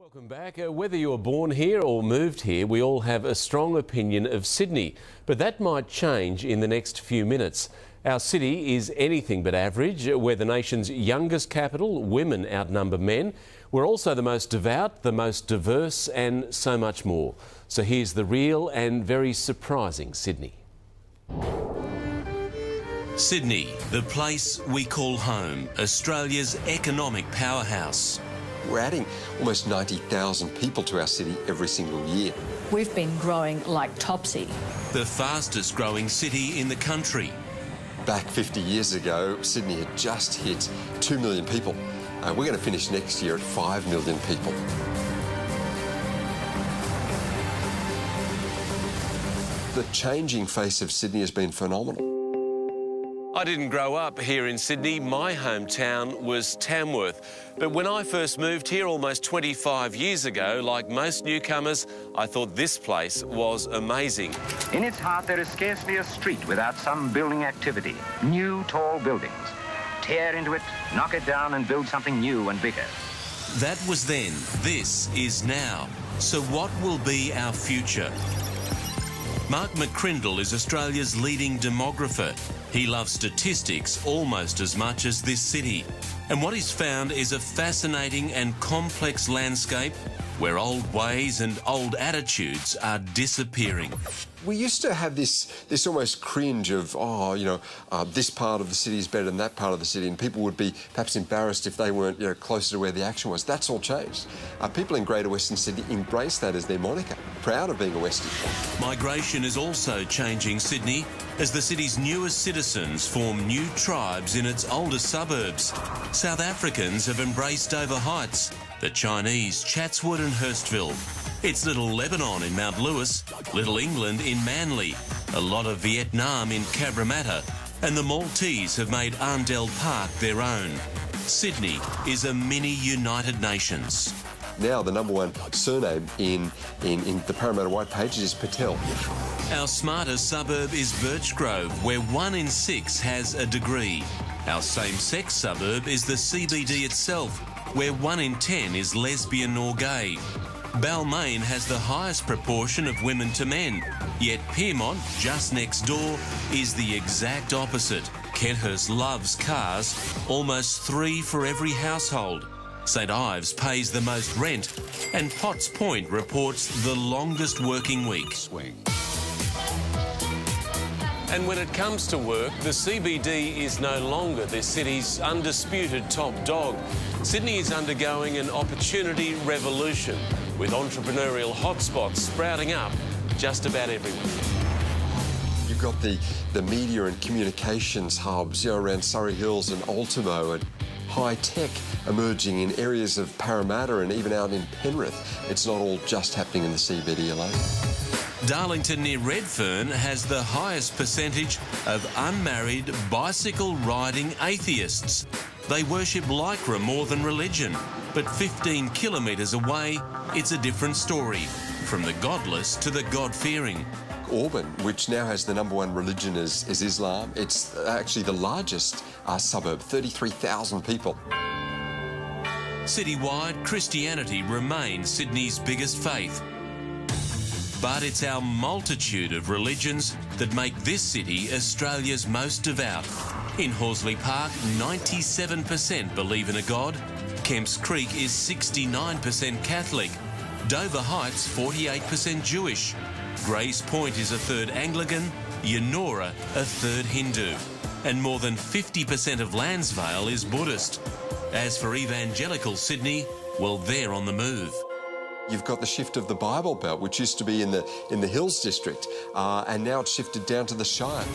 Welcome back. Whether you were born here or moved here, we all have a strong opinion of Sydney, but that might change in the next few minutes. Our city is anything but average. We're the nation's youngest capital, women outnumber men. We're also the most devout, the most diverse and so much more. So here's the real and very surprising Sydney. Sydney, the place we call home, Australia's economic powerhouse. We're adding almost 90,000 people to our city every single year. We've been growing like topsy. The fastest growing city in the country. Back 50 years ago, Sydney had just hit 2 million people. We're going to finish next year at 5 million people. The changing face of Sydney has been phenomenal. I didn't grow up here in Sydney. My hometown was Tamworth. But when I first moved here almost 25 years ago, like most newcomers, I thought this place was amazing. In its heart, there is scarcely a street without some building activity. New, tall buildings. Tear into it, knock it down and build something new and bigger. That was then. This is now. So what will be our future? Mark McCrindle is Australia's leading demographer. He loves statistics almost as much as this city. And what he's found is a fascinating and complex landscape where old ways and old attitudes are disappearing. We used to have this almost cringe of, this part of the city is better than that part of the city, and people would be perhaps embarrassed if they weren't closer to where the action was. That's all changed. People in Greater Western Sydney embrace that as their moniker, proud of being a Westie. Migration is also changing Sydney as the city's newest citizens form new tribes in its oldest suburbs. South Africans have embraced Dover Heights, the Chinese Chatswood and Hurstville. It's Little Lebanon in Mount Lewis, Little England in Manly, a lot of Vietnam in Cabramatta, and the Maltese have made Arndell Park their own. Sydney is a mini United Nations. Now the number one surname in the Parramatta White Pages is Patel. Our smartest suburb is Birchgrove, where 1 in 6 has a degree. Our same-sex suburb is the CBD itself, where 1 in 10 is lesbian or gay. Balmain has the highest proportion of women to men, yet Pyrmont, just next door, is the exact opposite. Kenthurst loves cars, almost 3 for every household. St Ives pays the most rent, and Potts Point reports the longest working week. And when it comes to work, the CBD is no longer the city's undisputed top dog. Sydney is undergoing an opportunity revolution, with entrepreneurial hotspots sprouting up just about everywhere. You've got the media and communications hubs around Surrey Hills and Ultimo, and high tech emerging in areas of Parramatta and even out in Penrith. It's not all just happening in the CBD alone. Darlington near Redfern has the highest percentage of unmarried bicycle-riding atheists. They worship Lycra more than religion, but 15 kilometres away, it's a different story, from the godless to the God-fearing. Auburn, which now has the number one religion is Islam, it's actually the largest suburb, 33,000 people. Citywide, Christianity remains Sydney's biggest faith. But it's our multitude of religions that make this city Australia's most devout. In Horsley Park, 97% believe in a God. Kemps Creek is 69% Catholic. Dover Heights, 48% Jewish. Grays Point is a third Anglican. Yennora, a third Hindu. And more than 50% of Landsvale is Buddhist. As for evangelical Sydney, well, they're on the move. You've got the shift of the Bible Belt, which used to be in the Hills District, and now it's shifted down to the Shire.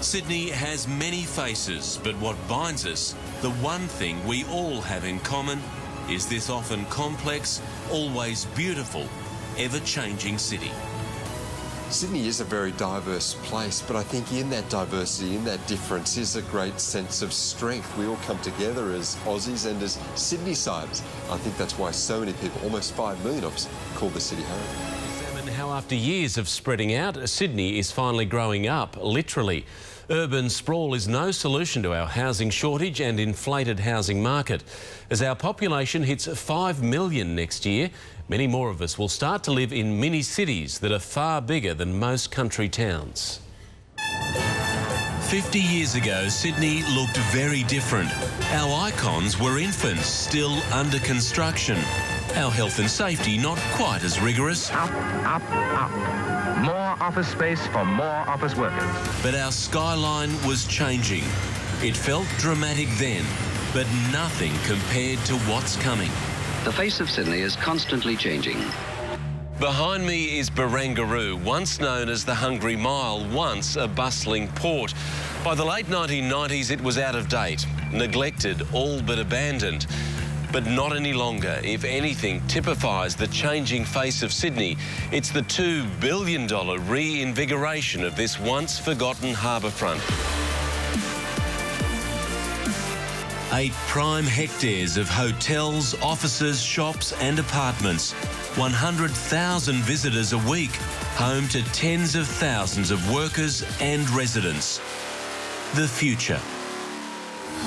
Sydney has many faces, but what binds us, the one thing we all have in common, is this often complex, always beautiful, ever-changing city. Sydney is a very diverse place, but I think in that diversity, in that difference, is a great sense of strength. We all come together as Aussies and as Sydneysiders. I think that's why so many people, almost 5 million of us, call the city home. Examine how after years of spreading out, Sydney is finally growing up, literally. Urban sprawl is no solution to our housing shortage and inflated housing market. As our population hits 5 million next year, many more of us will start to live in mini cities that are far bigger than most country towns. 50 years ago, Sydney looked very different. Our icons were infants, still under construction. Our health and safety not quite as rigorous. Up, up, up. More office space for more office workers. But our skyline was changing. It felt dramatic then, but nothing compared to what's coming. The face of Sydney is constantly changing. Behind me is Barangaroo, once known as the Hungry Mile, once a bustling port. By the late 1990s, it was out of date, neglected, all but abandoned. But not any longer. If anything typifies the changing face of Sydney, it's the $2 billion reinvigoration of this once forgotten harbourfront. 8 prime hectares of hotels, offices, shops and apartments. 100,000 visitors a week, home to tens of thousands of workers and residents. The future.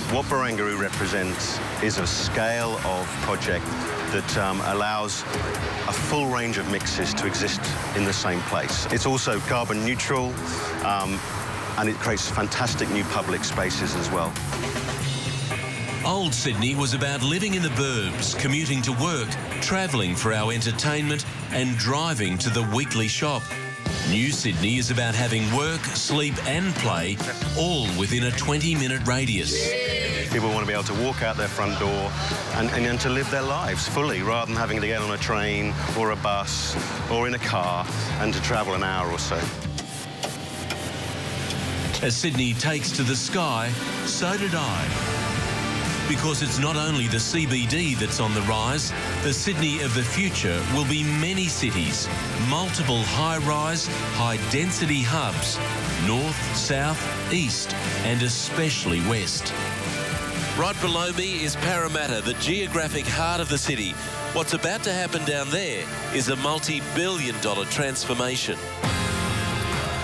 What Barangaroo represents is a scale of project that allows a full range of mixes to exist in the same place. It's also carbon neutral and it creates fantastic new public spaces as well. Old Sydney was about living in the burbs, commuting to work, travelling for our entertainment and driving to the weekly shop. New Sydney is about having work, sleep and play all within a 20-minute radius. People want to be able to walk out their front door and to live their lives fully rather than having to get on a train or a bus or in a car and to travel an hour or so. As Sydney takes to the sky, so did I. Because it's not only the CBD that's on the rise, the Sydney of the future will be many cities, multiple high-rise, high-density hubs, north, south, east and especially west. Right below me is Parramatta, the geographic heart of the city. What's about to happen down there is a multi-billion-dollar transformation.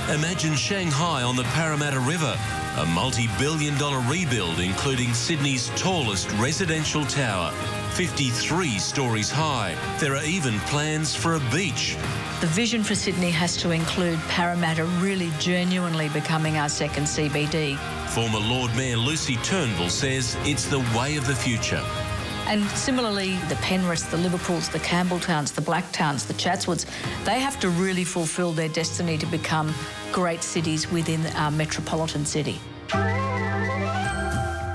Imagine Shanghai on the Parramatta River, a multi-billion-dollar rebuild including Sydney's tallest residential tower, 53 stories high. There are even plans for a beach. The vision for Sydney has to include Parramatta really genuinely becoming our second CBD. Former Lord Mayor Lucy Turnbull says it's the way of the future. And similarly, the Penriths, the Liverpools, the Campbelltowns, the Blacktowns, the Chatswoods, they have to really fulfil their destiny to become great cities within our metropolitan city.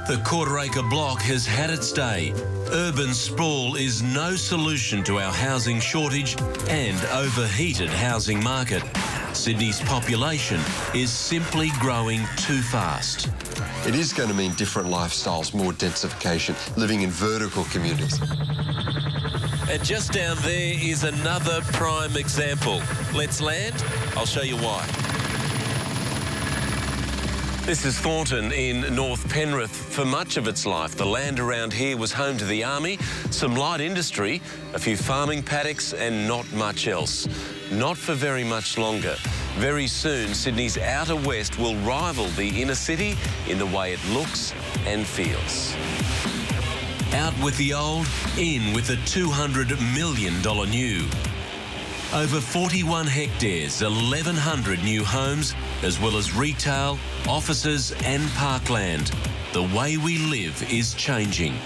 The quarter-acre block has had its day. Urban sprawl is no solution to our housing shortage and overheated housing market. Sydney's population is simply growing too fast. It is going to mean different lifestyles, more densification, living in vertical communities. And just down there is another prime example. Let's land. I'll show you why. This is Thornton in North Penrith. For much of its life, the land around here was home to the army, some light industry, a few farming paddocks and not much else. Not for very much longer. Very soon, Sydney's outer west will rival the inner city in the way it looks and feels. Out with the old, in with the $200 million new. Over 41 hectares, 1,100 new homes, as well as retail, offices and parkland. The way we live is changing.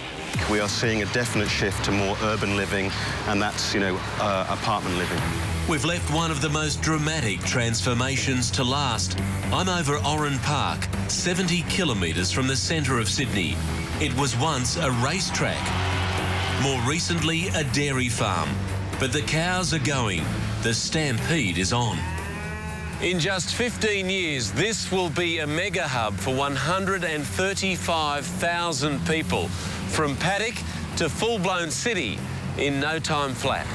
We are seeing a definite shift to more urban living, and that's, apartment living. We've left one of the most dramatic transformations to last. I'm over Oran Park, 70 kilometres from the centre of Sydney. It was once a racetrack. More recently, a dairy farm. But the cows are going. The stampede is on. In just 15 years, this will be a mega hub for 135,000 people. From paddock to full-blown city in no time flat.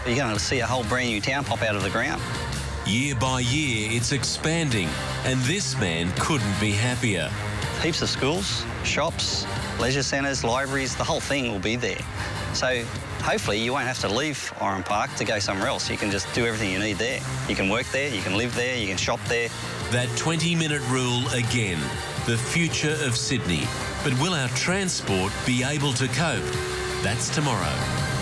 You're going to see a whole brand new town pop out of the ground. Year by year, it's expanding, and this man couldn't be happier. Heaps of schools, shops, leisure centres, libraries, the whole thing will be there. So hopefully you won't have to leave Oran Park to go somewhere else. You can just do everything you need there. You can work there, you can live there, you can shop there. That 20-minute rule again, the future of Sydney. But will our transport be able to cope? That's tomorrow.